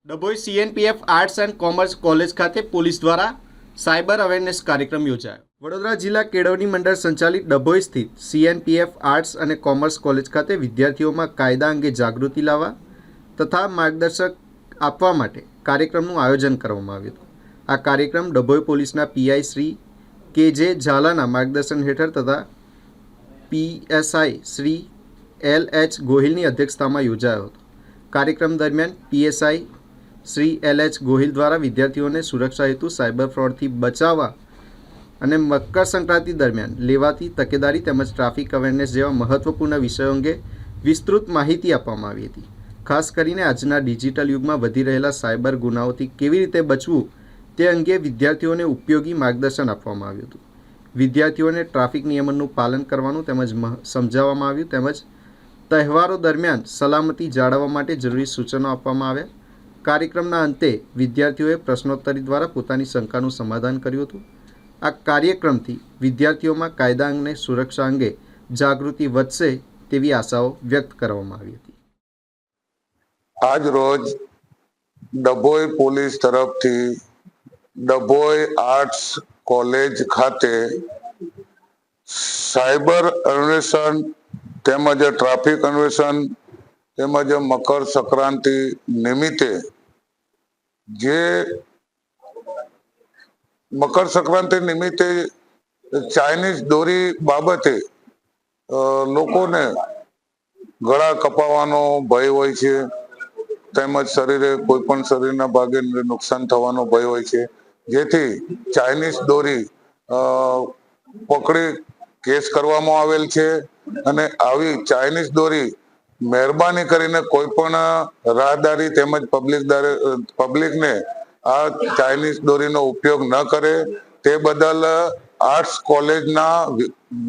Dabhoi સીએનપીએફ arts and commerce college ખાતે police દ્વારા cyber awareness કાર્યક્રમ યોજાયો. વડોદરા જિલ્લા કેળવણી મંડળ સંચાલિત ડભોઈ સ્થિત સીએનપીએફ આર્ટ્સ અને કોમર્સ કોલેજ ખાતે વિદ્યાર્થીઓમાં કાયદા અંગે જાગૃતિ લાવવા તથા માર્ગદર્શક આપવા માટે કાર્યક્રમનું આયોજન કરવામાં આવ્યું હતું. આ કાર્યક્રમ ડભોઈ પોલીસના પીઆઈ શ્રી કે.જે. ઝાલાના માર્ગદર્શન હેઠળ તથા પીએસઆઈ શ્રી એલ.એચ. ગોહિલની અધ્યક્ષતામાં યોજાયો હતો. કાર્યક્રમ દરમિયાન પીએસઆઈ શ્રી એલ.એચ. ગોહિલ દ્વારા વિદ્યાર્થીઓને સુરક્ષા હેતુ સાયબર ફ્રોડથી બચાવવા અને મકર સંક્રાંતિ દરમિયાન લેવાતી તકેદારી તેમજ ટ્રાફિક અવેરનેસ જેવા મહત્વપૂર્ણ વિષયો અંગે વિસ્તૃત માહિતી આપવામાં આવી હતી. ખાસ કરીને આજના ડિજિટલ યુગમાં વધી રહેલા સાયબર ગુનાઓથી કેવી રીતે બચવું તે અંગે વિદ્યાર્થીઓને ઉપયોગી માર્ગદર્શન આપવામાં આવ્યું હતું. વિદ્યાર્થીઓને ટ્રાફિક નિયમનનું પાલન કરવાનું તેમજ સમજાવવામાં આવ્યું તેમજ તહેવારો દરમિયાન સલામતી જાળવવા માટે જરૂરી સૂચનો આપવામાં આવ્યા. કાર્યક્રમના અંતે વિદ્યાર્થીઓએ પ્રશ્નોત્તરી દ્વારા પોતાની શંકાનું સમાધાન કર્યું હતું. આ કાર્યક્રમથી વિદ્યાર્થીઓમાં કાયદા અને સુરક્ષા અંગે જાગૃતિ વધશે તેવી આશાઓ વ્યક્ત કરવામાં આવી હતી. આજ રોજ ડભોઈ પોલીસ તરફથી ડભોઈ આર્ટ્સ કોલેજ ખાતે સાયબર અન્વેષણ તેમજ ટ્રાફિક અન્વેષણ તેમજ મકર સંક્રાંતિ નિમિત્તે જે મકર સંક્રાંતિ નિમિત્તે ચાઇનીઝ દોરી બાબતે લોકોને ગળા કપાવાનો ભય હોય છે તેમજ શરીરે કોઈ પણ શરીરના ભાગે નુકસાન થવાનો ભય હોય છે, જેથી ચાઇનીઝ દોરી પકડી કેસ કરવામાં આવેલ છે. અને આવી ચાઇનીઝ દોરી મહેરબાની કરીને કોઈ પણ રાહદારી તેમજ પબ્લિકને આ ચાઇનીઝ દોરીનો ઉપયોગ ન કરે તે બદલ આર્ટ્સ કોલેજના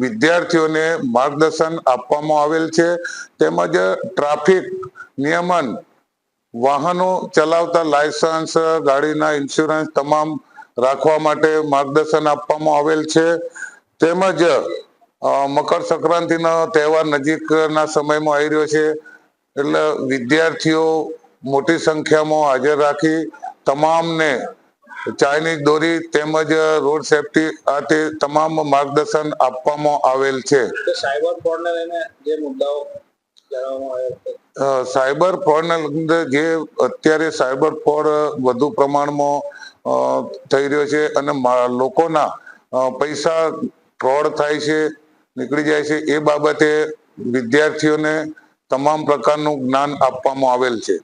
વિદ્યાર્થીઓને માર્ગદર્શન આપવામાં આવેલ છે. તેમજ ટ્રાફિક નિયમન, વાહનો ચલાવતા લાયસન્સ, ગાડીના ઇન્સ્યોરન્સ તમામ રાખવા માટે માર્ગદર્શન આપવામાં આવેલ છે. તેમજ મકર સંક્રાંતિનો તહેવાર નજીકના સમયમાં આવી રહ્યો છે, એટલે વિદ્યાર્થીઓ મોટી સંખ્યામાં હાજર રાખી તમામને ચાઇનીઝ દોરી તેમજ રોડ સેફટી આ તે તમામ માર્ગદર્શન આપવામાં આવેલ છે. સાયબર ફ્રોડને લઈને જે મુદ્દાઓ જણાવવામાં આવ્યા છે, સાયબર ફ્રોડને લઈને જે અત્યારે સાયબર ફ્રોડ વધુ પ્રમાણમાં થઈ રહ્યો છે અને લોકોના પૈસા ફ્રોડ થાય છે, નીકળી જાય છે, એ બાબતે વિદ્યાર્થીઓને તમામ પ્રકારનું જ્ઞાન આપવામાં આવેલ છે.